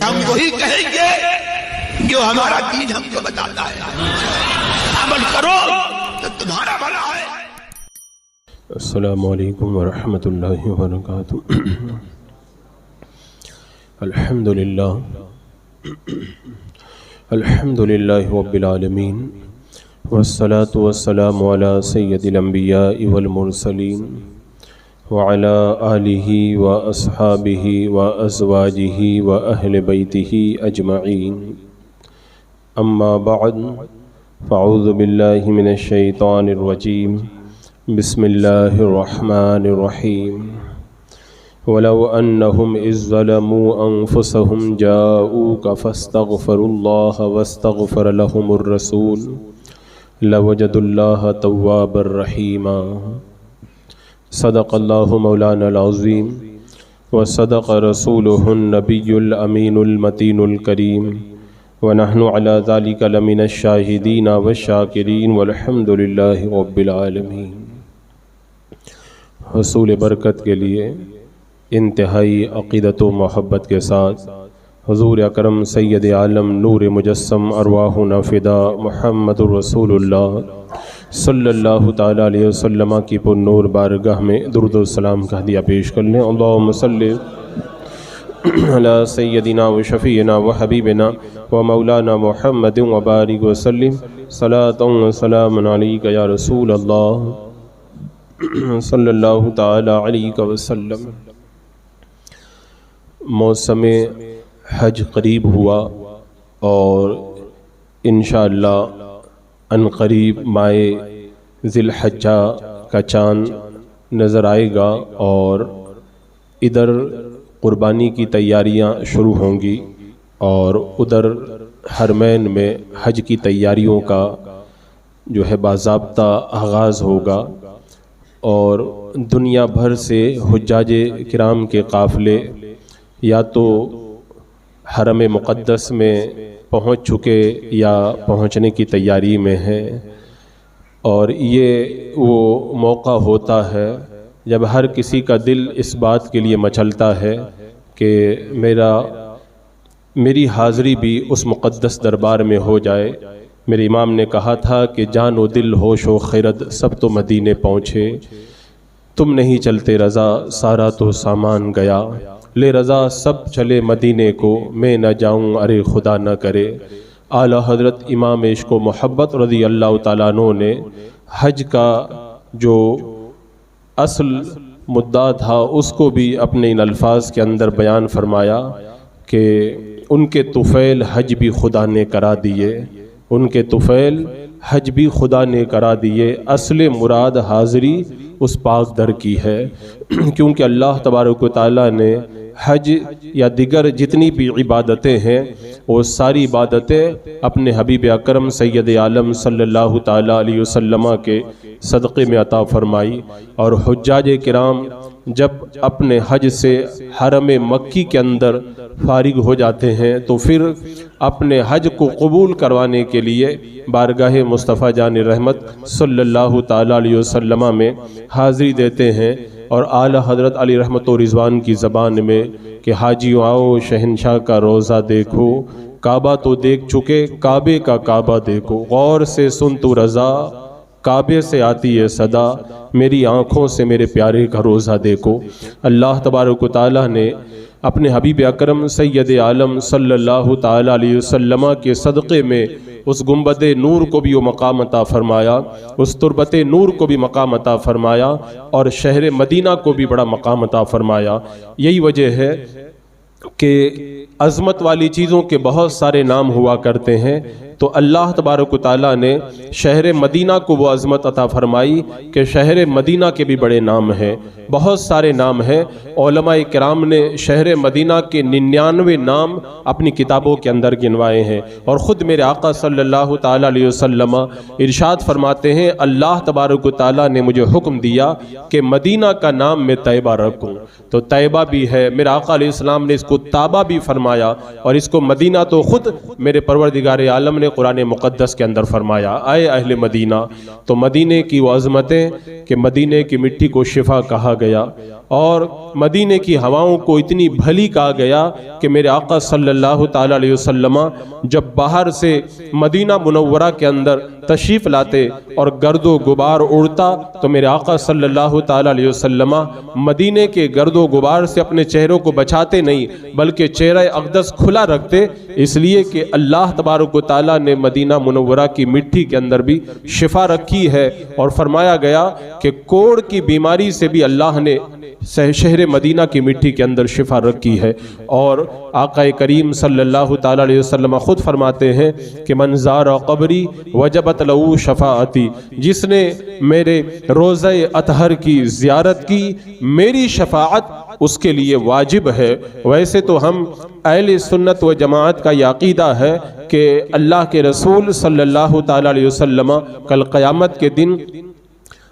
ہم وہی کہیں گے جو ہمارا دین ہم کو بتاتا ہے، عمل کرو تو تمہارا بھلا ہے۔ السلام علیکم ورحمۃ اللہ وبرکاتہ۔ الحمدللہ رب العالمین، والصلاة والسلام علی سید الانبیاء والمرسلین، وعلی آلہ واصحابہ وازواجہ واہل بیتہ اجمعین، اما بعد فاعوذ باللہ من الشیطان الرجیم، بسم اللہ الرحمن الرحیم۔ وَلَوْ أَنَّهُمْ إِذ ظَّلَمُوا أَنفُسَهُمْ جَاءُوكَ فَاسْتَغْفَرُوا اللَّهَ وَاسْتَغْفَرَ لَهُمُ الرَّسُولُ لَوَجَدُوا اللَّهَ تَوَّابًا رَحِيمًا۔ صدق اللہ مولانا العظیم وصدق رسولہ النبی الامین المتین الکریم، ونحن علی ذلک لمن الشاہدین والشاکرین والحمد للہ رب العالمین۔ حصول برکت کے لیے انتہائی عقیدت و محبت کے ساتھ حضور اکرم سید عالم نور مجسم ارواحنا فدا محمد رسول اللہ صلی اللہ تعالیٰ علیہ وسلم کی پر نور بارگاہ میں درود و سلام کا ہدیہ پیش کر لیں۔ اللہم صلی علی سیدنا و شفیعنا و حبیبنا و مولانا محمد و بارک وسلم، صلاۃ و سلام علیک یا رسول اللہ صلی اللہ تعالیٰ علیہ وسلم۔ موسم حج قریب ہوا اور انشاءاللہ ان قریب ماہ ذی الحجہ کا چاند نظر آئے گا اور ادھر قربانی کی تیاریاں شروع ہوں گی اور ادھر حرمین میں حج کی تیاریوں کا جو ہے باضابطہ آغاز ہوگا، اور دنیا بھر سے حجاج کرام کے قافلے یا تو حرم مقدس میں پہنچ چکے یا پہنچنے کی تیاری میں ہیں، اور یہ وہ موقع ہوتا ہے جب ہر کسی کا دل اس بات کے لیے مچلتا ہے کہ میری حاضری بھی اس مقدس دربار میں ہو جائے۔ میرے امام نے کہا تھا کہ جان و دل ہوش و خرد سب تو مدینے پہنچے، تم نہیں چلتے رضا سارا تو سامان گیا، لے رضا سب چلے مدینے کو میں نہ جاؤں ارے خدا نہ کرے۔ اعلیٰ حضرت امام عشق و محبت رضی اللہ تعالیٰ عنہ نے حج کا جو اصل مدعا تھا اس کو بھی اپنے ان الفاظ کے اندر بیان فرمایا کہ ان کے طفیل حج بھی خدا نے کرا دیے، ان کے طفیل حج بھی خدا نے کرا دیے، اصل مراد حاضری اس پاک در کی ہے، کیونکہ اللہ تبارک و تعالیٰ نے حج یا دیگر جتنی بھی عبادتیں ہیں وہ ساری عبادتیں اپنے حبیب اکرم سید عالم صلی اللہ تعالیٰ علیہ وسلم کے صدقے میں عطا فرمائی، اور حجاج کرام جب اپنے حج سے حرم مکی کے اندر فارغ ہو جاتے ہیں تو پھر اپنے حج کو قبول کروانے کے لیے بارگاہ مصطفیٰ جان رحمت صلی اللہ تعالیٰ علیہ وسلم میں حاضری دیتے ہیں، اور اعلیٰ حضرت علی رحمت و رضوان کی زبان میں کہ حاجیوں آؤ شہنشاہ کا روزہ دیکھو، کعبہ تو دیکھ چکے کعبے کا کعبہ دیکھو، غور سے سن تو رضا کعبے سے آتی ہے صدا، میری آنکھوں سے میرے پیارے کا روزہ دیکھو۔ اللہ تبارک و تعالیٰ نے اپنے حبیب اکرم سید عالم صلی اللہ تعالیٰ علیہ وسلم کے صدقے میں اس گنبد نور کو بھی وہ مقام عطا فرمایا، اس تربت نور کو بھی مقام عطا فرمایا، اور شہر مدینہ کو بھی بڑا مقام عطا فرمایا۔ یہی وجہ ہے کہ عظمت والی چیزوں کے بہت سارے نام ہوا کرتے ہیں، تو اللہ تبارک و تعالیٰ نے شہر مدینہ کو وہ عظمت عطا فرمائی کہ شہر مدینہ کے بھی بڑے نام ہیں، بہت سارے نام ہیں۔ علماء کرام نے شہر مدینہ کے 99 نام اپنی کتابوں کے اندر گنوائے ہیں، اور خود میرے آقا صلی اللہ تعالیٰ علیہ وسلم ارشاد فرماتے ہیں اللہ تبارک و تعالیٰ نے مجھے حکم دیا کہ مدینہ کا نام میں طیبہ رکھوں، تو طیبہ بھی ہے، میرے آقا علیہ السلام نے اس کو تابہ بھی فرمایا، اور اس کو مدینہ تو خود میرے پروردگار عالم نے قرآن مقدس کے اندر فرمایا اے اہل مدینہ۔ تو مدینے کی وہ عظمتیں کہ مدینے کی مٹی کو شفا کہا گیا، اور مدینے کی ہواؤں کو اتنی بھلی کہا گیا کہ میرے آقا صلی اللہ تعالیٰ علیہ وسلم جب باہر سے مدینہ منورہ کے اندر تشریف لاتے اور گرد و غبار اڑتا تو میرے آقا صلی اللہ تعالیٰ علیہ وسلم مدینے کے گرد و غبار سے اپنے چہروں کو بچاتے نہیں بلکہ چہرہ اقدس کھلا رکھتے، اس لیے کہ اللہ تبارک و تعالیٰ نے مدینہ منورہ کی مٹی کے اندر بھی شفا رکھی ہے، اور فرمایا گیا کہ کوڑ کی بیماری سے بھی اللہ نے شہر مدینہ کی مٹی کے اندر شفا رکھی ہے۔ اور آقا کریم صلی اللہ تعالیٰ علیہ وسلم خود فرماتے ہیں کہ من زار قبری وجبت لہو شفاعتی، جس نے میرے روضہ اطہر کی زیارت کی میری شفاعت اس کے لیے واجب ہے۔ ویسے تو ہم اہل سنت و جماعت کا یہ عقیدہ ہے کہ اللہ کے رسول صلی اللہ تعالیٰ علیہ وسلم کل قیامت کے دن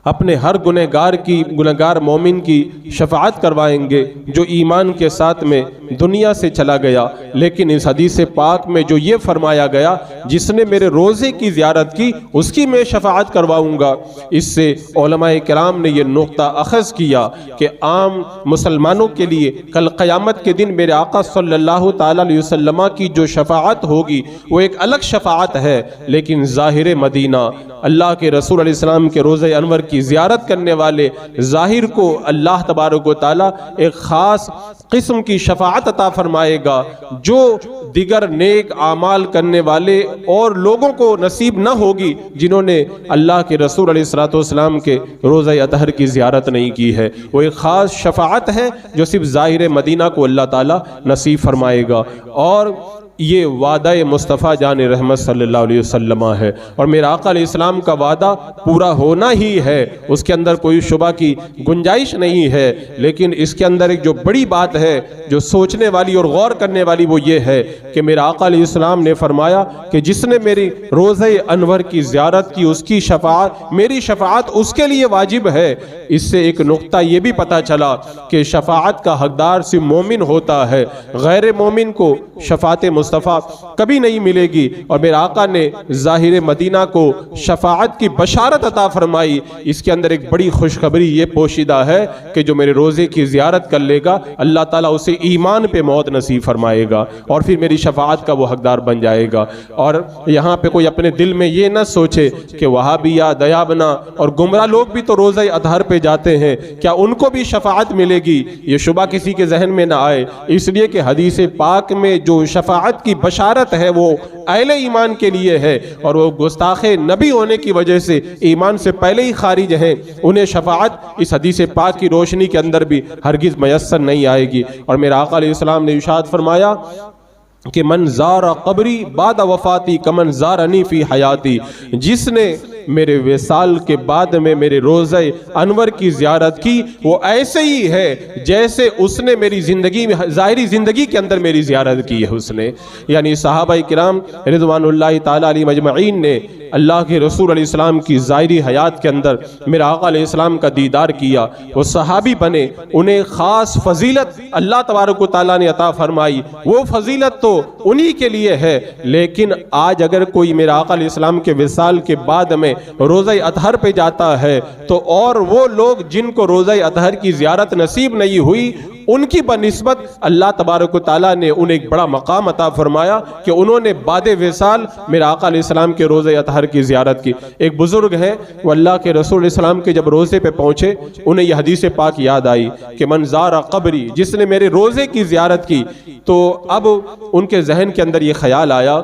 اپنے ہر گنہگار مومن کی شفاعت کروائیں گے جو ایمان کے ساتھ میں دنیا سے چلا گیا، لیکن اس حدیث پاک میں جو یہ فرمایا گیا جس نے میرے روزے کی زیارت کی اس کی میں شفاعت کرواؤں گا، اس سے علماء کرام نے یہ نقطہ اخذ کیا کہ عام مسلمانوں کے لیے کل قیامت کے دن میرے آقا صلی اللہ تعالیٰ علیہ وسلم کی جو شفاعت ہوگی وہ ایک الگ شفاعت ہے، لیکن ظاہر مدینہ اللہ کے رسول علیہ السلام کے روزہ انور کی زیارت کرنے والے ظاہر کو اللہ تبارک و تعالیٰ ایک خاص قسم کی شفاعت عطا فرمائے گا جو دیگر نیک اعمال کرنے والے اور لوگوں کو نصیب نہ ہوگی جنہوں نے اللہ کے رسول علیہ السلام کے روزہ اطہر کی زیارت نہیں کی ہے۔ وہ ایک خاص شفاعت ہے جو صرف ظاہر مدینہ کو اللہ تعالیٰ نصیب فرمائے گا، اور یہ وعدہ مصطفیٰ جان رحمت صلی اللہ علیہ وسلم ہے، اور میرا آقا علیہ السلام کا وعدہ پورا ہونا ہی ہے، اس کے اندر کوئی شبہ کی گنجائش نہیں ہے۔ لیکن اس کے اندر ایک جو بڑی بات ہے جو سوچنے والی اور غور کرنے والی وہ یہ ہے کہ میرا آقا علیہ السلام نے فرمایا کہ جس نے میری روزہ انور کی زیارت کی اس کی شفاعت، میری شفاعت اس کے لیے واجب ہے۔ اس سے ایک نقطہ یہ بھی پتا چلا کہ شفاعت کا حقدار صرف مومن ہوتا ہے، غیر مومن کو شفاعت مصطفیٰ کبھی نہیں ملے گی، اور میرے آقا نے ظاہر مدینہ کو شفاعت کی بشارت عطا فرمائی۔ اس کے اندر ایک بڑی خوشخبری یہ پوشیدہ ہے کہ جو میرے روزے کی زیارت کر لے گا اللہ تعالیٰ اسے ایمان پہ موت نصیب فرمائے گا اور پھر میری شفاعت کا وہ حقدار بن جائے گا۔ اور یہاں پہ کوئی اپنے دل میں یہ نہ سوچے کہ وہابیہ، دیابنا اور گمراہ لوگ بھی تو روزہ اطہر پہ جاتے ہیں، کیا ان کو بھی شفاعت ملے گی؟ یہ شبہ کسی کے ذہن میں نہ آئے، اس لیے کہ حدیث پاک میں جو شفاعت کی بشارت ہے وہ اہل ایمان کے لیے ہے، اور وہ گستاخ نبی ہونے کی وجہ سے ایمان سے پہلے ہی خارج ہیں، انہیں شفاعت اس حدیث پاک کی روشنی کے اندر بھی ہرگز میسر نہیں آئے گی۔ اور میرے آقا علیہ السلام نے ارشاد فرمایا کہ من زار قبری بعد وفاتی کمن زارنی فی حیاتی، جس نے میرے وصال کے بعد میں میرے روزہ انور کی زیارت کی وہ ایسے ہی ہے جیسے اس نے میری زندگی میں ظاہری زندگی کے اندر میری زیارت کی ہے۔ اس نے یعنی صحابہ کرام رضوان اللہ تعالیٰ علیہ مجمعین نے اللہ کے رسول علیہ السلام کی ظاہری حیات کے اندر میرے آقا علیہ السلام کا دیدار کیا، وہ صحابی بنے، انہیں خاص فضیلت اللہ تبارک و تعالیٰ نے عطا فرمائی، وہ فضیلت تو انہی کے لیے ہے۔ لیکن آج اگر کوئی میرے آقا علیہ السلام کے وصال کے بعد میں روزہ اطہر پہ جاتا ہے تو اور وہ لوگ جن کو روزہ اطہر کی زیارت نصیب نہیں ہوئی ان کی بنسبت اللہ تبارک و تعالیٰ نے انہیں ایک بڑا مقام عطا فرمایا کہ انہوں نے بعد وصال میرے آقا علیہ السلام کے روزہ اطہر کی زیارت کی۔ ایک بزرگ ہیں وہ اللہ کے رسول علیہ السلام کے جب روزے پہ پہنچے انہیں یہ حدیث پاک یاد آئی کہ من زار قبری، جس نے میرے روزے کی زیارت کی، تو اب ان کے ذہن کے اندر یہ خیال آیا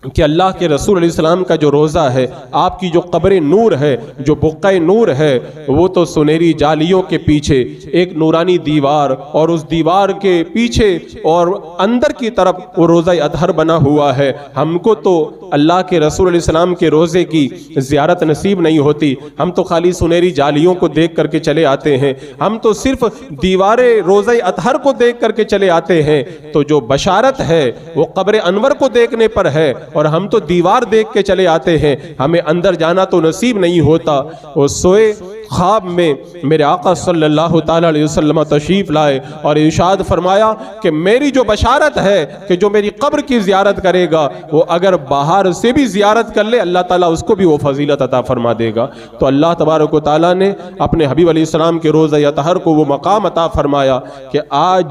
کہ اللہ کے رسول علیہ السلام کا جو روزہ ہے، آپ کی جو قبر نور ہے، جو بقع نور ہے، وہ تو سنہری جالیوں کے پیچھے ایک نورانی دیوار، اور اس دیوار کے پیچھے اور اندر کی طرف وہ روزہ اطہر بنا ہوا ہے۔ ہم کو تو اللہ کے رسول علیہ السلام کے روزے کی زیارت نصیب نہیں ہوتی، ہم تو خالی سنہری جالیوں کو دیکھ کر کے چلے آتے ہیں، ہم تو صرف دیوار روزہ اطہر کو دیکھ کر کے چلے آتے ہیں۔ تو جو بشارت ہے وہ قبر انور کو دیکھنے پر ہے، اور ہم تو دیوار دیکھ کے چلے آتے ہیں, ہمیں اندر جانا تو نصیب نہیں ہوتا. وہ سوئے خواب میں میرے آقا صلی اللہ تعالی علیہ وسلم تشریف لائے اور ارشاد فرمایا کہ میری جو بشارت ہے کہ جو میری قبر کی زیارت کرے گا وہ اگر باہر سے بھی زیارت کر لے اللہ تعالیٰ اس کو بھی وہ فضیلت عطا فرما دے گا. تو اللہ تبارک و تعالیٰ نے اپنے حبیب علیہ السلام کے روزہ اطہر کو وہ مقام عطا فرمایا کہ آج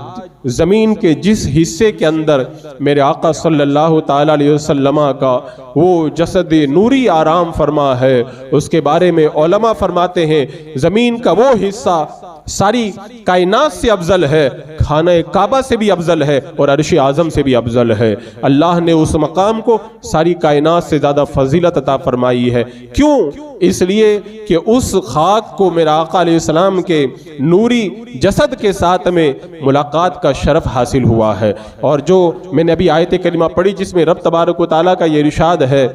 زمین کے جس حصے کے اندر میرے آقا صلی اللہ تعالی علیہ وسلم کا وہ جسد نوری آرام فرما ہے, اس کے بارے میں علماء فرماتے ہیں زمین کا وہ حصہ ساری کائنات سے افضل ہے, خانہ کعبہ سے بھی افضل ہے اور عرش اعظم سے بھی افضل ہے. اللہ نے اس مقام کو ساری کائنات سے زیادہ فضیلت عطا فرمائی ہے. کیوں؟ اس لیے کہ اس خاک کو میرے آقا علیہ السلام کے نوری جسد کے ساتھ میں ملاقات کا شرف حاصل ہوا ہے. اور جو میں نے ابھی آیت کریمہ پڑھی جس میں رب تبارک و تعالیٰ کا یہ ارشاد ہے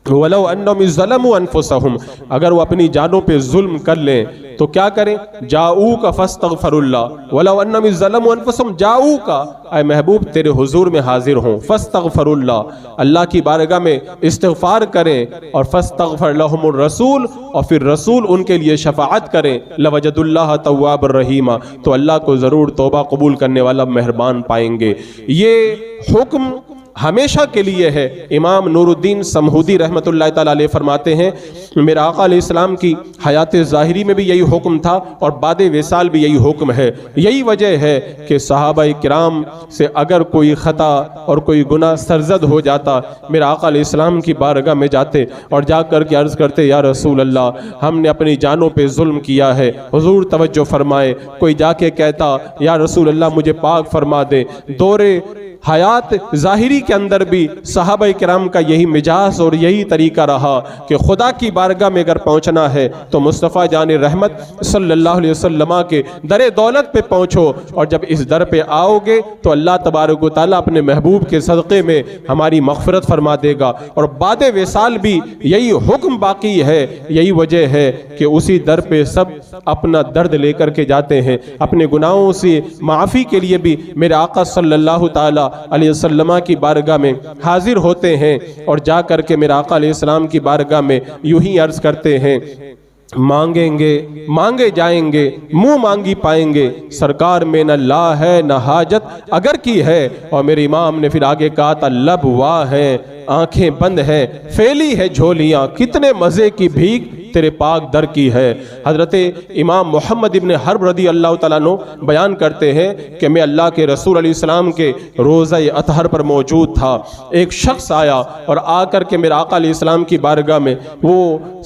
وَلَوْ أَنَّهُمْ ظَلَمُوا أَنفُسَهُمْ, اگر وہ اپنی جانوں پہ ظلم کر لیں تو کیا کریں؟ جاؤک فاستغفر اللہ. وَلَوْ أَنَّهُمْ ظَلَمُوا أَنفُسَهُمْ جاؤک, اے محبوب تیرے حضور میں حاضر ہوں, فاستغفر اللہ, اللہ کی بارگاہ میں استغفار کریں, اور فاستغفر لهم الرسول, اور پھر رسول ان کے لیے شفاعت کریں, لوجد اللہ تواب الرحیم, تو اللہ کو ضرور توبہ قبول کرنے والا مہربان پائیں گے. یہ حکم ہمیشہ کے لیے ہے. امام نور الدین سمہودی رحمۃ اللہ تعالیٰ علیہ فرماتے ہیں میرے آقا علیہ السلام کی حیات ظاہری میں بھی یہی حکم تھا اور بعد وصال بھی یہی حکم ہے. یہی وجہ ہے کہ صحابہ کرام سے اگر کوئی خطا اور کوئی گناہ سرزد ہو جاتا میرے آقا علیہ السلام کی بارگاہ میں جاتے اور جا کر کے عرض کرتے یا رسول اللہ ہم نے اپنی جانوں پہ ظلم کیا ہے, حضور توجہ فرمائے. کوئی جا کے کہتا یا رسول اللہ مجھے پاک فرما دے. دورے حیات ظاہری کے اندر بھی صحابہ کرام کا یہی مجاز اور یہی طریقہ رہا کہ خدا کی بارگاہ میں اگر پہنچنا ہے تو مصطفیٰ جان رحمت صلی اللہ علیہ وسلم کے در دولت پہ پہنچو, اور جب اس در پہ آؤ گے تو اللہ تبارک و تعالیٰ اپنے محبوب کے صدقے میں ہماری مغفرت فرما دے گا. اور بعد وصال بھی یہی حکم باقی ہے. یہی وجہ ہے کہ اسی در پہ سب اپنا درد لے کر کے جاتے ہیں, اپنے گناہوں سے معافی کے لیے بھی میرے آقا صلی اللہ تعالیٰ علیہ وسلم کی بارگاہ میں حاضر ہوتے ہیں, اور جا کر کے میرے آقا علیہ السلام کی بارگاہ میں یوں ہی عرض کرتے ہیں مانگیں گے مانگے جائیں گے, منہ مانگی پائیں گے, سرکار میں نہ لا ہے نہ حاجت اگر کی ہے. اور میرے امام نے پھر آگے کہا تھا لب واہ ہیں آنکھیں بند ہیں پھیلی ہے جھولیاں, کتنے مزے کی بھیک تیرے پاک در کی ہے. حضرت امام محمد ابن حرب رضی اللہ تعالیٰ عنہ بیان کرتے ہیں کہ میں اللہ کے رسول علیہ السلام کے روزہ اطہر پر موجود تھا. ایک شخص آیا اور آ کر کے میرے آقا علیہ السلام کی بارگاہ میں وہ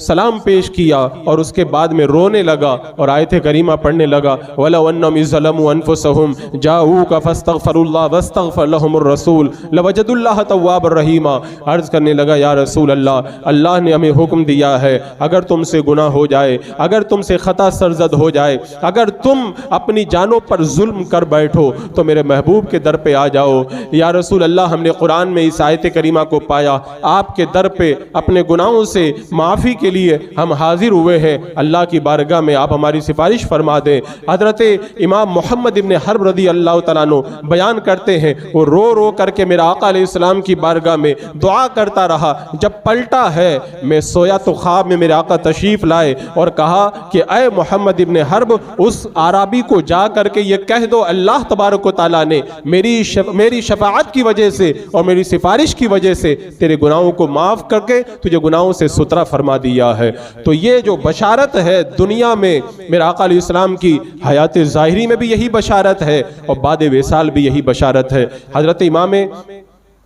سلام پیش کیا اور اس کے بعد میں رونے لگا اور آیت کریمہ پڑھنے لگا وَلَوْ أَنَّهُمْ ظَلَمُوا أَنفُسَهُمْ جَاءُوكَ فَاسْتَغْفَرُوا اللَّهَ وَاسْتَغْفَرَ لَهُمُ الرَّسُولُ لَوَجَدُوا اللَّهَ تَوَّابًا رَحِيمًا. عرض کرنے لگا یا رسول اللہ نے ہمیں حکم دیا ہے اگر تم سے گناہ ہو جائے, اگر تم سے خطا سرزد ہو جائے, اگر تم اپنی جانوں پر ظلم کر بیٹھو تو میرے محبوب کے در پہ آ جاؤ. یا رسول اللہ ہم نے قرآن میں اس آیت کریمہ کو پایا, آپ کے در پہ اپنے گناہوں سے معافی کے لیے ہم حاضر ہوئے ہیں, اللہ کی بارگاہ میں آپ ہماری سفارش فرما دیں. حضرت امام محمد ابن حرب رضی اللہ تعالیٰ عنہ بیان کرتے ہیں وہ رو رو کر کے میرے آقا علیہ السلام کی بارگاہ میں دعا کرتا رہا. جب پلٹا ہے میں سویا تو خواب میں میرے آقا تشریف لائے اور کہا کہ اے محمد ابن حرب اس عرابی کو جا کر کے یہ کہہ دو اللہ تبارک و تعالیٰ نے میری شفاعت کی وجہ سے اور میری سفارش کی وجہ سے تیرے گناہوں کو معاف کر کے تجھے گناہوں سے سترہ فرما دیا ہے. تو یہ جو بشارت ہے دنیا میں میرے آقا علیہ السلام کی حیات ظاہری میں بھی یہی بشارت ہے اور بعد وصال بھی یہی بشارت ہے. حضرت امام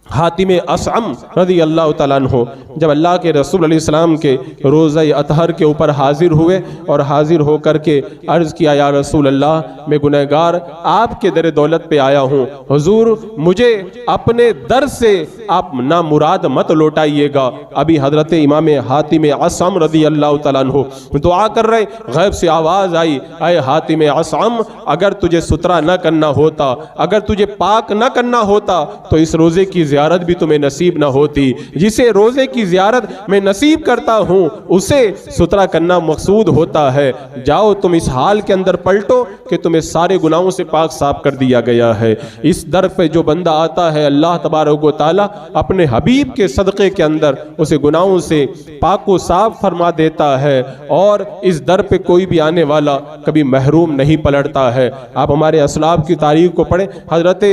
حاتم اصعم رضی اللہ تعالیٰ عنہ جب اللہ کے رسول علیہ السلام کے روزہ اطہر کے اوپر حاضر ہوئے اور حاضر ہو کر کے عرض کیا یا رسول اللہ میں گنہگار آپ کے در دولت پہ آیا ہوں, حضور مجھے اپنے در سے آپ نامراد مت لوٹائیے گا. ابھی حضرت امام حاتم اصعم رضی اللہ تعالیٰ عنہ دعا کر رہے, غیب سے آواز آئی اے حاتم اصعم اگر تجھے سترہ نہ کرنا ہوتا, اگر تجھے پاک نہ کرنا ہوتا تو اس روزے کی زیارت بھی تمہیں نصیب نہ ہوتی. جسے روزے کی زیارت میں نصیب کرتا ہوں اسے ستھرا کرنا مقصود ہوتا ہے. جاؤ تم اس حال کے اندر پلٹو کہ تمہیں سارے گناہوں سے پاک صاف کر دیا گیا ہے. اس در پہ جو بندہ آتا ہے اللہ تبارک و تعالیٰ اپنے حبیب کے صدقے کے اندر اسے گناہوں سے پاک و صاف فرما دیتا ہے, اور اس در پہ کوئی بھی آنے والا کبھی محروم نہیں پلٹتا ہے. آپ ہمارے اسلاف کی تاریخ کو پڑھیں. حضرت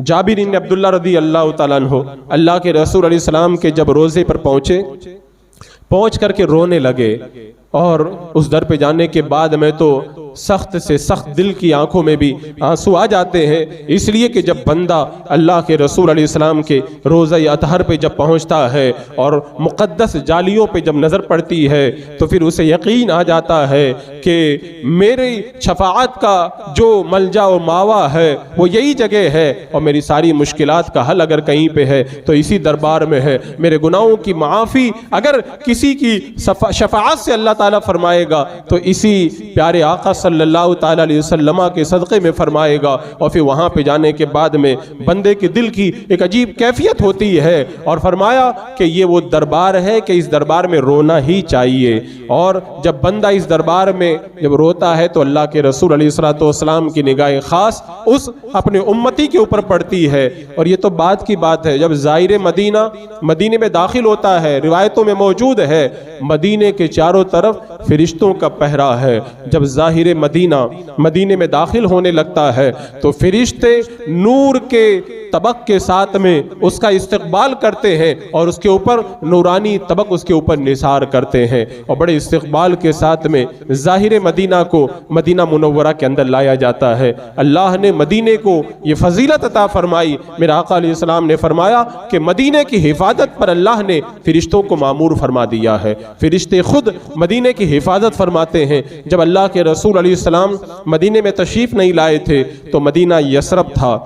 جابر بن عبداللہ رضی اللہ تعالیٰ عنہ اللہ کے رسول علیہ السلام کے جب روزے پر پہنچ کر کے رونے لگے, اور اس در پہ جانے کے بعد میں تو سخت سے سخت دل کی آنکھوں میں بھی آنسو آ جاتے ہیں, اس لیے کہ جب بندہ اللہ کے رسول علیہ السلام کے روزہ اطہر پہ جب پہنچتا ہے اور مقدس جالیوں پہ جب نظر پڑتی ہے تو پھر اسے یقین آ جاتا ہے کہ میری شفاعت کا جو ملجا و ماوا ہے وہ یہی جگہ ہے, اور میری ساری مشکلات کا حل اگر کہیں پہ ہے تو اسی دربار میں ہے. میرے گناہوں کی معافی اگر کسی کی شفاعت سے اللہ تعالیٰ فرمائے گا تو اسی پیارے آقا صلی اللہ تعالیٰ علیہ وسلم کے صدقے میں فرمائے گا. اور پھر وہاں پہ جانے کے بعد میں بندے کے دل کی ایک عجیب کیفیت ہوتی ہے, اور فرمایا کہ یہ وہ دربار ہے کہ اس دربار میں رونا ہی چاہیے. اور جب بندہ اس دربار میں جب روتا ہے تو اللہ کے رسول علیہ السلام کی نگاہ خاص اس اپنے امتی کے اوپر پڑتی ہے. اور یہ تو بات کی بات ہے, جب زائر مدینے میں داخل ہوتا ہے, روایتوں میں موجود ہے مدینے کے چاروں طرف فرشتوں کا پہرا ہے. جب ظاہر مدینے میں داخل ہونے لگتا ہے تو فرشتے نور کے طبق کے ساتھ میں اس کا استقبال کرتے ہیں, اور اس کے اوپر نورانی طبق اس کے اوپر نثار کرتے ہیں, اور بڑے استقبال کے ساتھ میں ظاہر مدینہ کو مدینہ منورہ کے اندر لایا جاتا ہے. اللہ نے مدینے کو یہ فضیلت عطا فرمائی. میرے آقا علیہ السلام نے فرمایا کہ مدینے کی حفاظت پر اللہ نے فرشتوں کو مامور فرما دیا ہے. فرشتے خود مدینے کی حفاظت فرماتے ہیں. جب اللہ کے رسول علیہ السلام مدینے میں تشریف نہیں لائے تھے تو مدینہ یثرب تھا,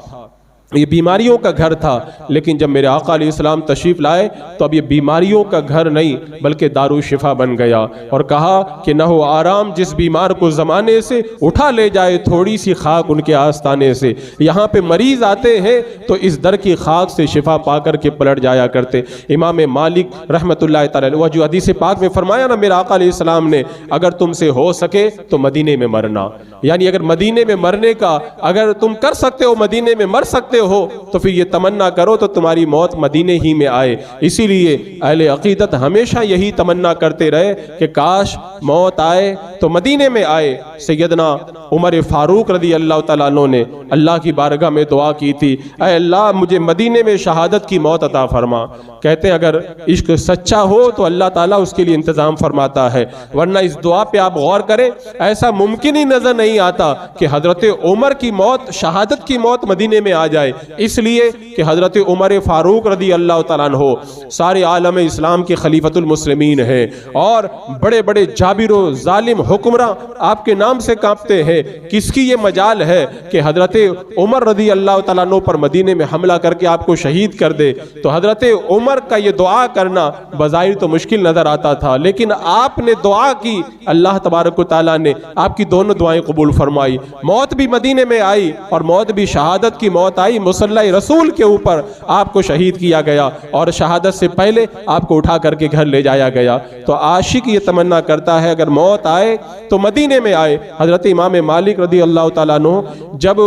یہ بیماریوں کا گھر تھا. لیکن جب میرے آقا علیہ السلام تشریف لائے تو اب یہ بیماریوں کا گھر نہیں بلکہ دارو شفا بن گیا, اور کہا کہ نہ ہو آرام جس بیمار کو زمانے سے اٹھا لے جائے تھوڑی سی خاک ان کے آستانے سے. یہاں پہ مریض آتے ہیں تو اس در کی خاک سے شفا پا کر کے پلٹ جایا کرتے. امام مالک رحمت اللہ تعالی وہ جو حدیث پاک میں فرمایا نا میرے آقا علیہ السلام نے, اگر تم سے ہو سکے تو مدینے میں مرنا, یعنی اگر مدینے میں مرنے کا اگر تم کر سکتے ہو, مدینے میں مر سکتے ہو تو پھر یہ تمنا کرو تو تمہاری موت مدینے ہی میں آئے. اسی لیے اہل عقیدت ہمیشہ یہی تمنا کرتے رہے کہ کاش موت آئے تو مدینے میں آئے. سیدنا عمر فاروق رضی اللہ تعالیٰ عنہ نے اللہ کی بارگاہ میں دعا کی تھی, اے اللہ مجھے مدینے میں شہادت کی موت عطا فرما. کہتے ہیں اگر عشق سچا ہو تو اللہ تعالیٰ اس کے لیے انتظام فرماتا ہے, ورنہ اس دعا پہ آپ غور کریں ایسا ممکن ہی نظر نہیں آتا کہ حضرت عمر کی موت شہادت کی موت مدینے میں آ جائے. اس لیے کہ حضرت عمر فاروق رضی اللہ تعالیٰ عنہ سارے عالم اسلام کے خلیفۃ المسلمین ہیں, اور بڑے بڑے جابر و ظالم حکمراں آپ کے نام سے کانپتے ہیں. کس کی یہ مجال ہے کہ حضرت عمر رضی اللہ تعالیٰ عنہ پر مدینے میں حملہ کر کے آپ کو شہید کر دے. تو حضرت عمر کا یہ دعا کرنا بظاہر تو مشکل نظر آتا تھا, لیکن آپ نے دعا کی, اللہ تبارک و تعالیٰ نے آپ کی دونوں دعائیں قبول فرمائی. موت بھی مدینے میں آئی اور موت بھی شہادت کی موت آئی. مصلی رسول کے اوپر آپ کو شہید کیا گیا, اور شہادت سے پہلے آپ کو اٹھا کر کے گھر لے جایا گیا. تو عاشق یہ تمنا کرتا ہے اگر موت آئے تو مدینے میں آئے. حضرت امام مالک رضی اللہ تعالیٰ عنہ جب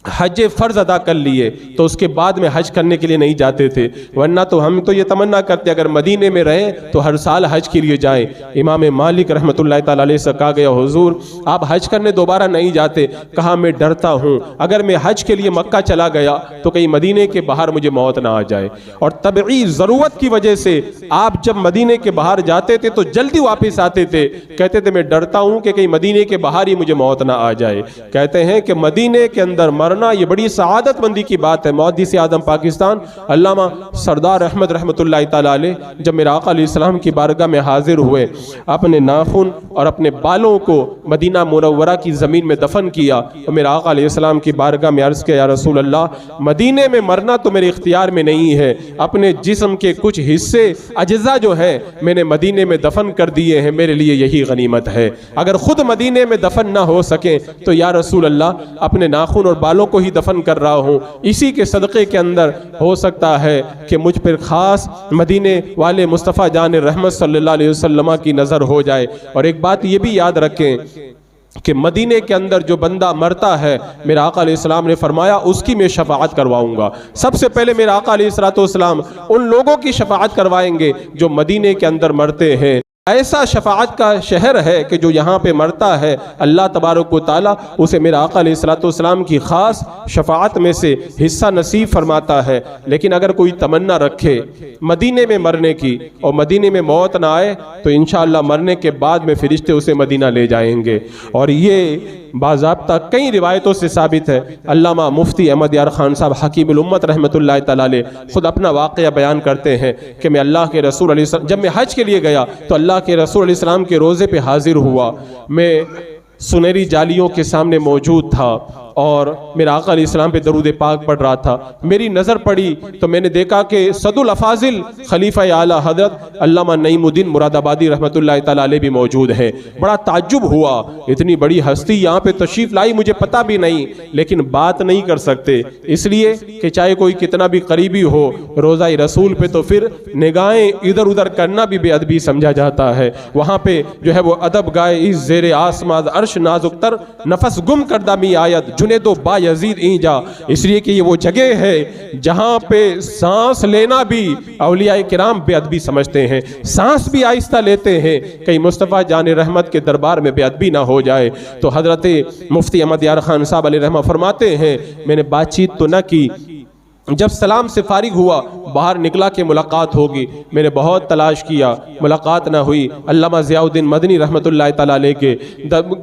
حج فرض ادا کر لیے تو اس کے بعد میں حج کرنے کے لیے نہیں جاتے تھے, ورنہ تو ہم تو یہ تمنا کرتے اگر مدینے میں رہیں تو ہر سال حج کے لیے جائیں. امام مالک رحمت اللہ تعالیٰ علیہ سے کہا گیا حضور آپ حج کرنے دوبارہ نہیں جاتے. کہا میں ڈرتا ہوں اگر میں حج کے لیے مکہ چلا گیا تو کہیں مدینے کے باہر مجھے موت نہ آ جائے, اور طبعی ضرورت کی وجہ سے آپ جب مدینے کے باہر جاتے تھے تو جلدی واپس آتے تھے. کہتے تھے میں ڈرتا ہوں کہ کہیں مدینے کے باہر ہی مجھے موت نہ آ جائے. کہتے ہیں کہ مدینے کے اندر مرنا یہ بڑی سعادت مندی کی بات ہے. محدث اعظم پاکستان علامہ سردار احمد رحمت اللہ تعالی علیہ جب میرے آقا علیہ السلام کی بارگاہ میں حاضر ہوئے, اپنے ناخن اور اپنے بالوں کو مدینہ منورہ کی زمین میں دفن کیا, اور میرے آقا علیہ السلام کی بارگاہ میں عرض کیا یا رسول اللہ مدینے میں مرنا تو میرے اختیار میں نہیں ہے, اپنے جسم کے کچھ حصے اجزاء جو ہیں میں نے مدینے میں دفن کر دیے ہیں, میرے لیے یہی غنیمت ہے. اگر خود مدینے میں دفن نہ ہو سکے تو یا رسول اللہ اپنے ناخن اور بالوں والوں کو ہی دفن کر رہا ہوں، اسی کے صدقے کے اندر ہو سکتا ہے کہ مجھ پر خاص مدینے والے مصطفیٰ جان رحمت صلی اللہ علیہ وسلم کی نظر ہو جائے۔ اور ایک بات یہ بھی یاد رکھیں کہ مدینے کے اندر جو بندہ مرتا ہے، میرا آقا علیہ السلام نے فرمایا اس کی میں شفاعت کرواؤں گا۔ سب سے پہلے میرا آقا علیہ السلام ان لوگوں کی شفاعت کروائیں گے جو مدینے کے اندر مرتے ہیں۔ ایسا شفاعت کا شہر ہے کہ جو یہاں پہ مرتا ہے، اللہ تبارک و تعالیٰ اسے میرا آقا علیہ السلام کی خاص شفاعت میں سے حصہ نصیب فرماتا ہے۔ لیکن اگر کوئی تمنا رکھے مدینے میں مرنے کی اور مدینے میں موت نہ آئے تو انشاءاللہ مرنے کے بعد میں فرشتے اسے مدینہ لے جائیں گے۔ اور یہ باضابطہ کئی روایتوں سے ثابت ہے۔ علامہ مفتی احمد یار خان صاحب حکیم الامت رحمۃ اللہ تعالیٰ علیہ خود اپنا واقعہ بیان کرتے ہیں کہ میں اللہ کے رسول علیہ السلام جب میں حج کے لیے گیا تو اللہ کے رسول علیہ السلام کے روزے پہ حاضر ہوا، میں سنہری جالیوں کے سامنے موجود تھا اور میرا آقا علیہ السلام پہ درود پاک پڑھ رہا تھا۔ میری نظر پڑی تو میں نے دیکھا کہ صد الافاضل خلیفہ اعلیٰ حضرت علامہ نعیم الدین مراد آبادی رحمۃ اللہ تعالیٰ علیہ بھی موجود ہیں۔ بڑا تعجب ہوا، اتنی بڑی ہستی یہاں پہ تشریف لائی، مجھے پتہ بھی نہیں، لیکن بات نہیں کر سکتے اس لیے کہ چاہے کوئی کتنا بھی قریبی ہو روضہ رسول پہ تو پھر نگاہیں ادھر ادھر کرنا بھی بے ادبی سمجھا جاتا ہے۔ وہاں پہ جو ہے وہ ادب گائے اس زیر آسمان عرش نازک تر نفس گم کردہ می آید جنیدو با یزید اینجا، اس لیے کہ یہ وہ جگہ ہے جہاں پہ سانس لینا بھی اولیاء کرام بے ادبی سمجھتے ہیں، سانس بھی آہستہ لیتے ہیں، کہیں مصطفیٰ جان رحمت کے دربار میں بے ادبی نہ ہو جائے۔ تو حضرت مفتی احمد یار خان صاحب علیہ رحمہ فرماتے ہیں میں نے بات چیت تو نہ کی، جب سلام سے فارغ ہوا باہر نکلا کہ ملاقات ہوگی، میں نے بہت تلاش کیا، ملاقات نہ ہوئی۔ علامہ ضیاء الدین مدنی رحمۃ اللہ تعالیٰ علیہ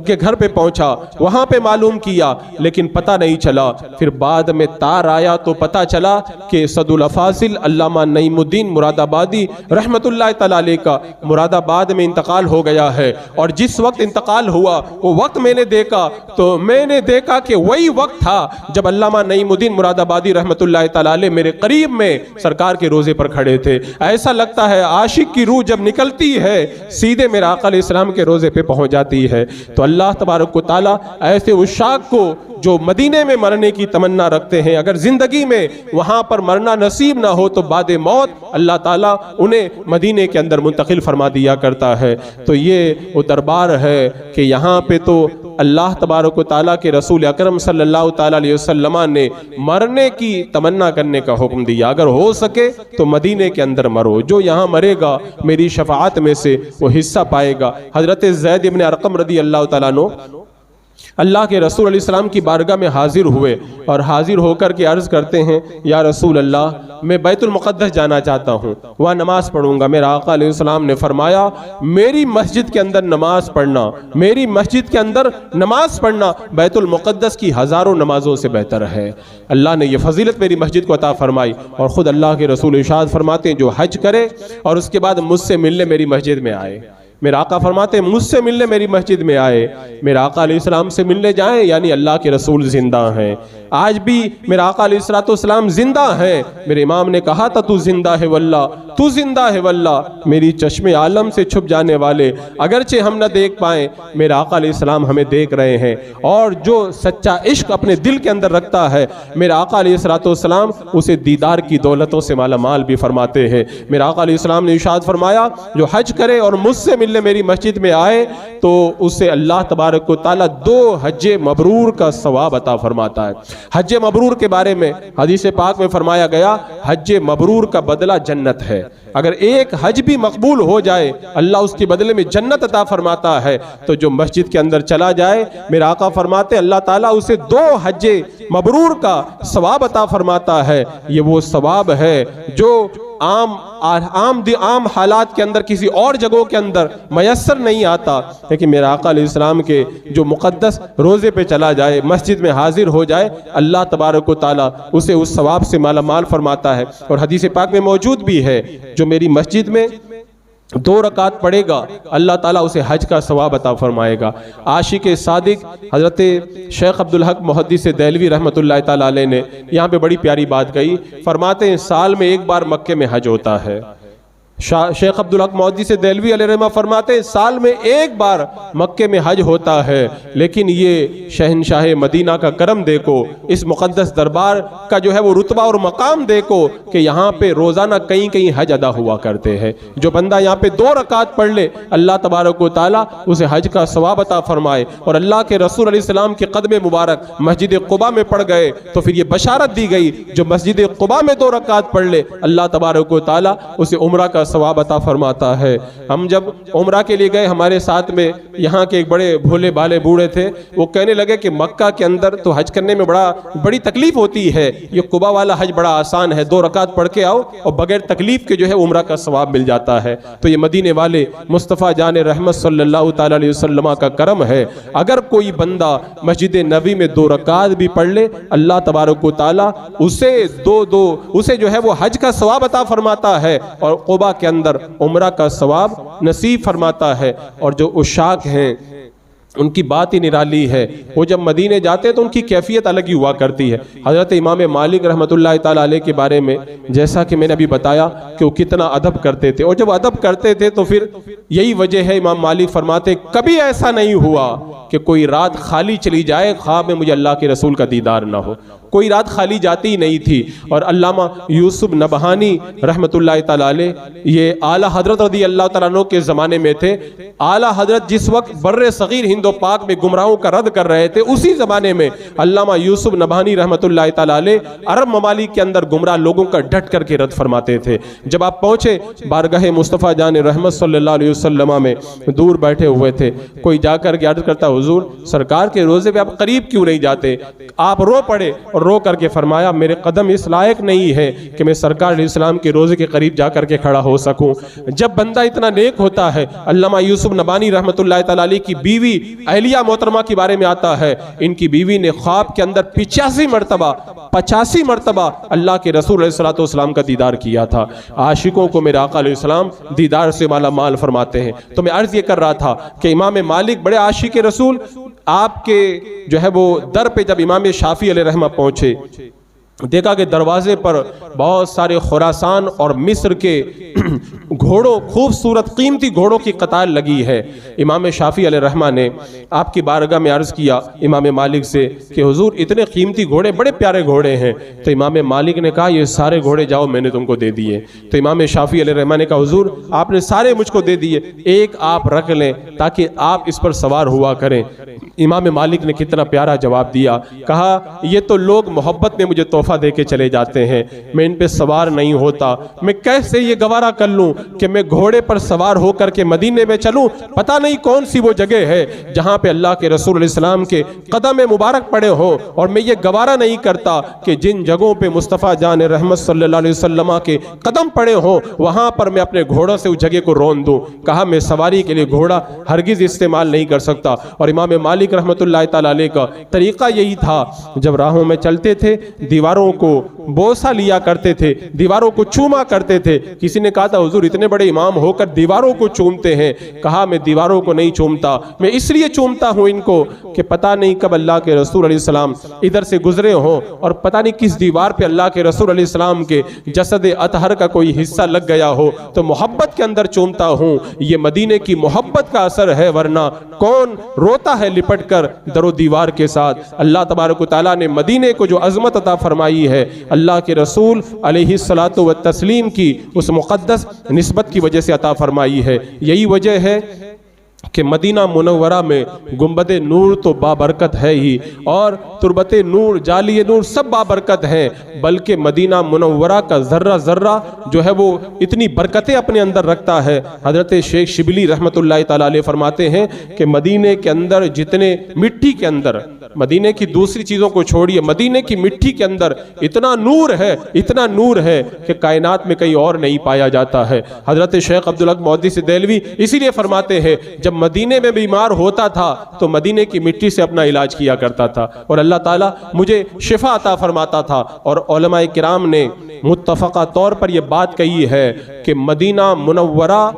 کے گھر پہ پہنچا، وہاں پہ معلوم کیا لیکن پتہ نہیں چلا۔ پھر بعد میں تار آیا تو پتہ چلا کہ صد الافاضل علامہ نعیم الدین مراد آبادی رحمۃ اللہ تعالیٰ علیہ کا مراد آباد میں انتقال ہو گیا ہے۔ اور جس وقت انتقال ہوا وہ وقت میں نے دیکھا تو میں نے دیکھا کہ وہی وقت تھا جب علامہ نعیم الدین مراد آبادی رحمۃ اللہ تعالیٰ علیہ میرے قریب میں سرکار کے روزے پر کھڑے تھے۔ ایسا لگتا ہے عاشق کی روح جب نکلتی ہے سیدھے میرے آقا علیہ السلام کے روزے پہ پہنچ جاتی ہے۔ تو اللہ تبارک و تعالیٰ ایسے عشاق کو جو مدینے میں مرنے کی تمنا رکھتے ہیں، اگر زندگی میں وہاں پر مرنا نصیب نہ ہو تو بعد موت اللہ تعالیٰ انہیں مدینے کے اندر منتقل فرما دیا کرتا ہے۔ تو یہ وہ دربار ہے کہ یہاں پہ تو اللہ تبارک و تعالیٰ کے رسول اکرم صلی اللہ تعالیٰ علیہ وسلم نے مرنے کی تمنا کرنے کا حکم دیا، اگر ہو سکے تو مدینے کے اندر مرو، جو یہاں مرے گا میری شفاعت میں سے وہ حصہ پائے گا۔ حضرت زید ابن ارقم رضی اللہ تعالیٰ عنہ اللہ کے رسول علیہ السلام کی بارگاہ میں حاضر ہوئے اور حاضر ہو کر کے عرض کرتے ہیں یا رسول اللہ میں بیت المقدس جانا چاہتا ہوں، وہاں نماز پڑھوں گا۔ میرا آقا علیہ السلام نے فرمایا میری مسجد کے اندر نماز پڑھنا، میری مسجد کے اندر نماز پڑھنا بیت المقدس کی ہزاروں نمازوں سے بہتر ہے۔ اللہ نے یہ فضیلت میری مسجد کو عطا فرمائی۔ اور خود اللہ کے رسول ارشاد فرماتے ہیں جو حج کرے اور اس کے بعد مجھ سے ملنے میری مسجد میں آئے، میرا آقا فرماتے ہیں مجھ سے ملنے میری مسجد میں آئے، میرا آقا علیہ السلام سے ملنے جائیں، یعنی اللہ کے رسول زندہ ہیں۔ آج بھی میرا آقا علیہ السلام زندہ ہیں۔ میرے امام نے کہا تھا تو زندہ ہے واللہ، تو زندہ ہے واللہ، میری چشم عالم سے چھپ جانے والے اگرچہ ہم نہ دیکھ پائیں میرا آقا علیہ السلام ہمیں دیکھ رہے ہیں۔ اور جو سچا عشق اپنے دل کے اندر رکھتا ہے میرا آقا علیہ السلام اسے دیدار کی دولتوں سے مالا مال بھی فرماتے ہیں۔ میرا آقا علیہ السلام نے ارشاد فرمایا جو حج کرے اور مجھ سے ملنے میری مسجد میں آئے تو اسے اللہ تبارک و تعالیٰ 2 حج مبرور کا ثواب عطا فرماتا ہے۔ حج مبرور کے بارے میں حدیث پاک میں فرمایا گیا حج مبرور کا بدلہ جنت ہے، اگر ایک حج بھی مقبول ہو جائے اللہ اس کے بدلے میں جنت عطا فرماتا ہے۔ تو جو مسجد کے اندر چلا جائے میرا آقا فرماتے اللہ تعالیٰ اسے 2 حج مبرور کا ثواب عطا فرماتا ہے۔ یہ وہ ثواب ہے جو عام حالات کے اندر کسی اور جگہوں کے اندر میسر نہیں آتا، لیکن میرا آقا علیہ السلام کے جو مقدس روزے پہ چلا جائے مسجد میں حاضر ہو جائے اللہ تبارک و تعالیٰ اسے اس ثواب سے مالا مال فرماتا ہے۔ اور حدیث پاک میں موجود بھی ہے جو میری مسجد میں 2 رکعت پڑھے گا اللہ تعالیٰ اسے حج کا ثواب عطا فرمائے گا۔ عاشق صادق حضرت شیخ عبدالحق محدث دہلوی رحمۃ اللہ تعالیٰ علیہ نے یہاں پہ بڑی پیاری بات کہی، فرماتے ہیں سال میں 1 بار مکے میں حج ہوتا ہے، شیخ عبدالحق مودودی سے دہلوی علیہ رحمہ فرماتے ہیں سال میں ایک بار مکے میں حج ہوتا ہے، لیکن یہ شہنشاہ مدینہ کا کرم دیکھو، اس مقدس دربار کا جو ہے وہ رتبہ اور مقام دیکھو کہ یہاں پہ روزانہ کہیں کہیں حج ادا ہوا کرتے ہیں۔ جو بندہ یہاں پہ 2 رکعت پڑھ لے اللہ تبارک و تعالیٰ اسے حج کا ثواب عطا فرمائے، اور اللہ کے رسول علیہ السلام کے قدم مبارک مسجد قباء میں پڑ گئے تو پھر یہ بشارت دی گئی جو مسجد قباء میں 2 رکعت پڑھ لے اللہ تبارک و تعالیٰ اسے عمرہ کا ثواب عطا فرماتا ہے۔ ہم جب عمرہ کے لیے گئے ہمارے ساتھ میں یہاں کے ایک بڑے بھولے بالے بوڑھے تھے، وہ کہنے لگے کہ مکہ کے اندر تو حج کرنے میں بڑی تکلیف ہوتی ہے، یہ قباء والا حج بڑا آسان ہے، 2 رکعت پڑھ کے آؤ اور بغیر تکلیف کے جو ہے عمرہ کا ثواب مل جاتا ہے۔ تو یہ مدینے والے مصطفیٰ جان رحمت صلی اللہ تعالی علیہ وسلم کا کرم ہے، اگر کوئی بندہ مسجد نبوی میں 2 رکعت بھی پڑھ لے اللہ تبارک و تعالیٰ اسے جو ہے وہ حج کا ثواب عطا فرماتا ہے اور قباء کے اندر عمرہ کا ثواب نصیب فرماتا ہے۔ اور جو عشاق ہیں ان کی بات ہی نرالی ہے، وہ جب مدینے جاتے تو ان کی کیفیت الگ ہی ہوا کرتی ہے۔ حضرت امام مالک رحمۃ اللہ تعالیٰ علیہ کے بارے میں جیسا کہ میں نے ابھی بتایا کہ وہ کتنا ادب کرتے تھے، اور جب ادب کرتے تھے تو پھر یہی وجہ ہے امام مالک فرماتے کبھی ایسا نہیں ہوا کہ کوئی رات خالی چلی جائے خواب میں مجھے اللہ کے رسول کا دیدار نہ ہو، کوئی رات خالی جاتی ہی نہیں تھی۔ اور علامہ یوسف نبہانی رحمۃ اللہ تعالیٰ علیہ یہ اعلیٰ حضرت رضی اللہ تعالیٰ عنہ کے زمانے میں تھے۔ اعلیٰ حضرت جس وقت بر صغیر ہند و پاک میں گمراہوں کا رد کر رہے تھے، اسی زمانے میں علامہ یوسف نبہانی رحمۃ اللہ تعالیٰ علیہ عرب ممالک کے اندر گمراہ لوگوں کا ڈٹ کر کے رد فرماتے تھے۔ جب آپ پہنچے بارگاہ مصطفیٰ جان رحمت صلی اللہ علیہ وسلم میں، دور بیٹھے ہوئے تھے، کوئی جا کر کے عرض کرتا حضور سرکار کے روزے پہ آپ قریب کیوں نہیں جاتے؟ آپ رو پڑے اور رو کر کے فرمایا میرے قدم اس لائق نہیں ہے کہ میں سرکار علیہ السلام کے روزے کے قریب جا کر کے کھڑا ہو سکوں۔ جب بندہ اتنا نیک ہوتا ہے، علامہ یوسف نبہانی رحمۃ اللہ تعالیٰ علیہ کی بیوی اہلیہ محترمہ کے بارے میں آتا ہے، ان کی بیوی نے خواب کے اندر 85 مرتبہ اللہ کے رسول علیہ السلام کا دیدار کیا تھا۔ عاشقوں کو میرے آقا علیہ السلام دیدار سے مالا مال فرماتے ہیں۔ تو میں عرض یہ کر رہا تھا کہ امام مالک بڑے عاشق رسول، آپ کے جو ہے وہ در پہ جب امام شافعی علیہ رحمہ پہنچے، دیکھا کہ دروازے پر بہت سارے خراسان اور مصر کے گھوڑوں، خوبصورت قیمتی گھوڑوں کی قطار لگی ہے۔ امام شافعی علیہ رحمہ نے آپ کی بارگاہ میں عرض کیا امام مالک سے کہ حضور اتنے قیمتی گھوڑے، بڑے پیارے گھوڑے ہیں۔ تو امام مالک نے کہا یہ سارے گھوڑے جاؤ میں نے تم کو دے دیے۔ تو امام شافعی علیہ رحمہ نے کہا حضور آپ نے سارے مجھ کو دے دیے، ایک آپ رکھ لیں تاکہ آپ اس پر سوار ہوا کریں۔ امام مالک نے کتنا پیارا جواب دیا، کہا یہ تو لوگ محبت میں مجھے تحفہ دے کے چلے جاتے ہیں، میں ان پہ سوار نہیں ہوتا، میں کیسے یہ گوارا کر لوں کہ میں گھوڑے پر سوار ہو کر کے مدینے میں چلوں؟ پتہ نہیں کون سی وہ جگہ ہے جہاں پہ اللہ کے رسول علیہ السلام کے قدم مبارک پڑے ہو، اور میں یہ گوارا نہیں کرتا کہ جن جگہوں پہ مصطفیٰ جان رحمت صلی اللہ علیہ وسلم کے قدم پڑے ہوں وہاں پر میں اپنے گھوڑوں سے اس جگہ کو رون دوں۔ کہا میں سواری کے لیے گھوڑا ہرگز استعمال نہیں کر سکتا۔ اور امام مالک رحمت اللہ تعالیٰ علیہ کا طریقہ یہی تھا، جب راہوں میں چلتے تھے دیواروں کو بوسہ لیا کرتے تھے، دیواروں کو چوما کرتے تھے۔ کسی نے کہا تھا حضور اتنے بڑے امام ہو کر دیواروں کو چومتے ہیں؟ کہا میں دیواروں کو نہیں چومتا، میں اس لیے چومتا ہوں ان کو کہ پتہ نہیں کب اللہ کے رسول علیہ السلام ادھر سے گزرے ہوں اور پتہ نہیں کس دیوار پہ اللہ کے رسول علیہ السلام کے جسد اطہر کا کوئی حصہ لگ گیا ہو، تو محبت کے اندر چومتا ہوں۔ یہ مدینے کی محبت کا اثر ہے، ورنہ کون روتا ہے لپٹ کر در و دیوار کے ساتھ؟ اللہ تبارک و تعالیٰ نے مدینے کو جو عظمت عطا فرمائی ہے اللہ کے رسول علیہ الصلاۃ والتسلیم کی اس مقدس نسبت کی وجہ سے عطا فرمائی ہے۔ یہی وجہ ہے کہ مدینہ منورہ میں گنبد نور تو بابرکت ہے ہی، اور تربت نور، جالی نور سب بابرکت ہیں، بلکہ مدینہ منورہ کا ذرہ ذرہ جو ہے وہ اتنی برکتیں اپنے اندر رکھتا ہے۔ حضرت شیخ شبلی رحمۃ اللہ تعالیٰ علیہ فرماتے ہیں کہ مدینے کے اندر جتنے مٹی کے اندر، مدینے کی دوسری چیزوں کو چھوڑیے، مدینے کی مٹی کے اندر اتنا نور ہے کہ کائنات میں کہیں اور نہیں پایا جاتا ہے۔ حضرت شیخ عبدالحق مودودی سے دہلوی اسی لیے فرماتے ہیں جب مدینے میں بیمار ہوتا تھا تو مدینے کی مٹی سے اپنا علاج کیا کرتا تھا، اور اللہ تعالیٰ مجھے شفا عطا فرماتا تھا۔ اور علماء کرام نے متفقہ طور پر یہ بات کہی ہے کہ مدینہ منورہ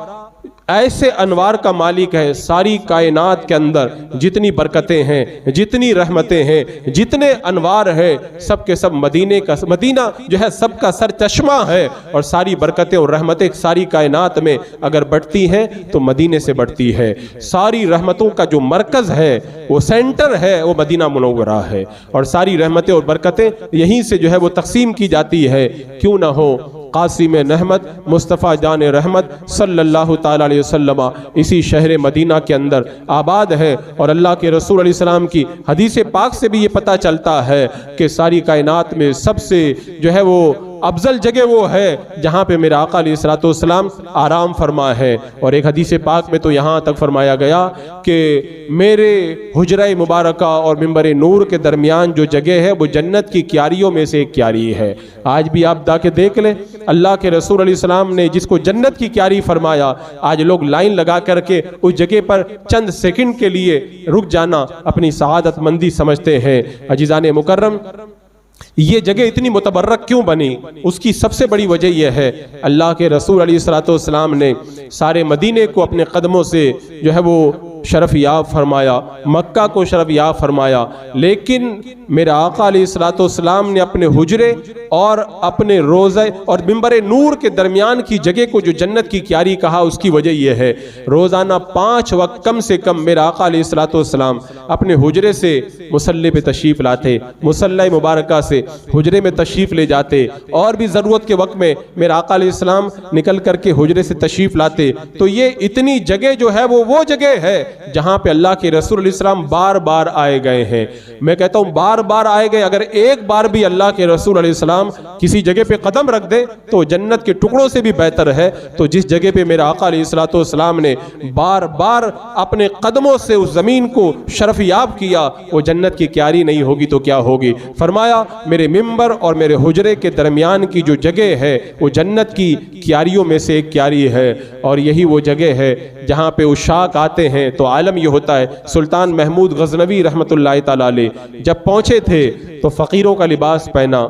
ایسے انوار کا مالک ہے. ساری کائنات کے اندر جتنی برکتیں ہیں، جتنی رحمتیں ہیں، جتنے انوار ہیں، سب کے سب مدینہ جو ہے سب کا سر چشمہ ہے. اور ساری برکتیں اور رحمتیں ساری کائنات میں اگر بڑھتی ہیں تو مدینے سے بڑھتی ہے. ساری رحمتوں کا جو مرکز ہے، وہ سینٹر ہے، وہ مدینہ منورہ ہے. اور ساری رحمتیں اور برکتیں یہیں سے جو ہے وہ تقسیم کی جاتی ہے. کیوں نہ ہو قاسم نحمت مصطفیٰ جان رحمت صلی اللہ تعالی علیہ وسلم اسی شہر مدینہ کے اندر آباد ہے. اور اللہ کے رسول علیہ السلام کی حدیث پاک سے بھی یہ پتہ چلتا ہے کہ ساری کائنات میں سب سے جو ہے وہ افضل جگہ وہ ہے جہاں پہ میرا آقا علیہ السلام آرام فرما ہے. اور ایک حدیث پاک میں تو یہاں تک فرمایا گیا کہ میرے حجرہ مبارکہ اور منبر نور کے درمیان جو جگہ ہے وہ جنت کی کیاریوں میں سے ایک کیاری ہے. آج بھی آپ جا کے دیکھ لیں، اللہ کے رسول علیہ السلام نے جس کو جنت کی کیاری فرمایا، آج لوگ لائن لگا کر کے اس جگہ پر چند سیکنڈ کے لیے رک جانا اپنی سعادت مندی سمجھتے ہیں. عزیزان مکرم، یہ جگہ اتنی متبرک کیوں بنی؟ اس کی سب سے بڑی وجہ یہ ہے اللہ کے رسول علیہ السلام نے سارے مدینے کو اپنے قدموں سے جو ہے وہ شرف یاب فرمایا، مکہ کو شرف یاب فرمایا. لیکن میرا آقا علیہ السلام نے اپنے حجرے اور اپنے روضہ اور منبر نور کے درمیان کی جگہ کو جو جنت کی کیاری کہا، اس کی وجہ یہ ہے روزانہ 5 وقت کم سے کم میرا آقا علیہ السلام اپنے حجرے سے مصلی پہ تشریف لاتے، مصلی مبارکہ سے حجرے میں تشریف لے جاتے. اور بھی ضرورت کے وقت میں میرا آقا علیہ السلام نکل کر کے حجرے سے تشریف لاتے. تو یہ اتنی جگہ جو ہے وہ جگہ ہے جہاں پہ اللہ کے رسول علیہ السلام بار بار آئے گئے ہیں. میں کہتا ہوں بار بار آئے گئے، اگر ایک بار بھی اللہ کے رسول علیہ السلام کسی جگہ پہ قدم رکھ دے تو جنت کے ٹکڑوں سے بھی بہتر ہے. تو جس جگہ پہ میرا آقا علیہ السلام نے بار بار اپنے قدموں سے اس زمین کو شرف یاب کیا، وہ جنت کی کیاری نہیں ہوگی تو کیا ہوگی؟ فرمایا میرے ممبر اور میرے حجرے کے درمیان کی جو جگہ ہے وہ جنت کی کیاریوں میں سے ایک کیاری ہے. اور یہی وہ جگہ ہے جہاں پہ عشاق آتے ہیں. تو عالم یہ ہوتا ہے، سلطان محمود غزنوی رحمت اللہ تعالی علیہ جب پہنچے تھے تو فقیروں کا لباس پہنا،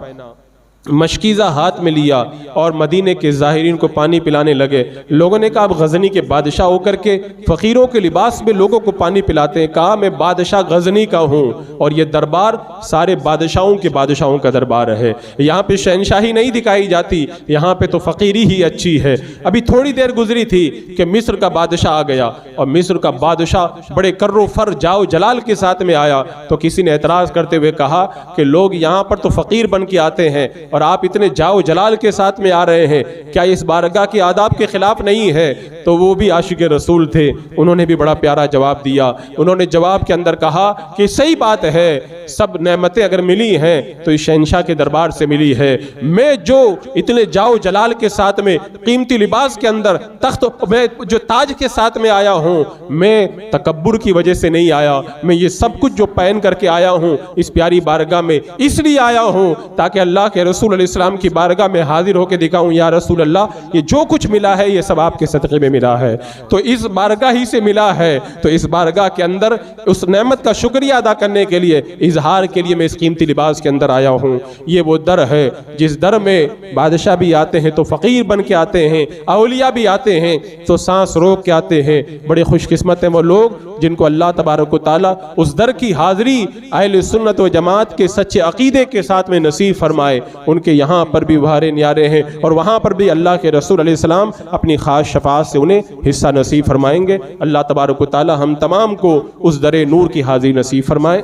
مشکیزہ ہاتھ میں لیا اور مدینے کے ظاہرین کو پانی پلانے لگے. لوگوں نے کہا اب غزنی کے بادشاہ ہو کر کے فقیروں کے لباس میں لوگوں کو پانی پلاتے ہیں. کہا میں بادشاہ غزنی کا ہوں اور یہ دربار سارے بادشاہوں کا دربار ہے. یہاں پہ شہنشاہی نہیں دکھائی جاتی، یہاں پہ تو فقیری ہی اچھی ہے. ابھی تھوڑی دیر گزری تھی کہ مصر کا بادشاہ آ گیا اور مصر کا بادشاہ بڑے کر و فر جاؤ جلال کے ساتھ میں آیا. تو کسی نے اعتراض کرتے ہوئے کہا کہ لوگ یہاں پر تو فقیر بن کے آتے ہیں اور آپ اتنے جاؤ جلال کے ساتھ میں آ رہے ہیں، کیا اس بارگاہ کے آداب کے خلاف نہیں ہے؟ تو وہ بھی عاشق رسول تھے، انہوں نے بھی بڑا پیارا جواب دیا. انہوں نے جواب کے اندر کہا کہ صحیح بات ہے، سب نعمتیں اگر ملی ہیں تو اس شہنشاہ کے دربار سے ملی ہے. میں جو اتنے جاؤ جلال کے ساتھ میں قیمتی لباس کے اندر تخت میں جو تاج کے ساتھ میں آیا ہوں، میں تکبر کی وجہ سے نہیں آیا. میں یہ سب کچھ جو پہن کر کے آیا ہوں اس پیاری بارگاہ میں اس لیے آیا ہوں تاکہ اللہ کے رسول علیہ السلام کی بارگاہ میں حاضر ہو کے دکھاؤں یا رسول اللہ یہ جو کچھ ملا ہے یہ سب آپ کے صدقے میں ملا ہے. تو اس بارگاہ ہی سے ملا ہے. تو اس بارگاہ کے اندر اس نعمت کا شکریہ ادا کرنے کے لیے، اظہار کے لیے میں اس قیمتی لباس کے اندر آیا ہوں. یہ وہ در ہے جس در میں بادشاہ بھی آتے ہیں تو فقیر بن کے آتے ہیں، اولیاء بھی آتے ہیں تو سانس روک کے آتے ہیں. بڑے خوش قسمت ہیں وہ لوگ جن کو اللہ تبارک و تعالیٰ اس در کی حاضری اہل سنت و جماعت کے سچے عقیدے کے ساتھ میں نصیب فرمائے. ان کے یہاں پر بھی بہارے نیارے ہیں اور وہاں پر بھی اللہ کے رسول علیہ السلام اپنی خاص شفاعت سے انہیں حصہ نصیب فرمائیں گے. اللہ تبارک و تعالی ہم تمام کو اس در نور کی حاضری نصیب فرمائے.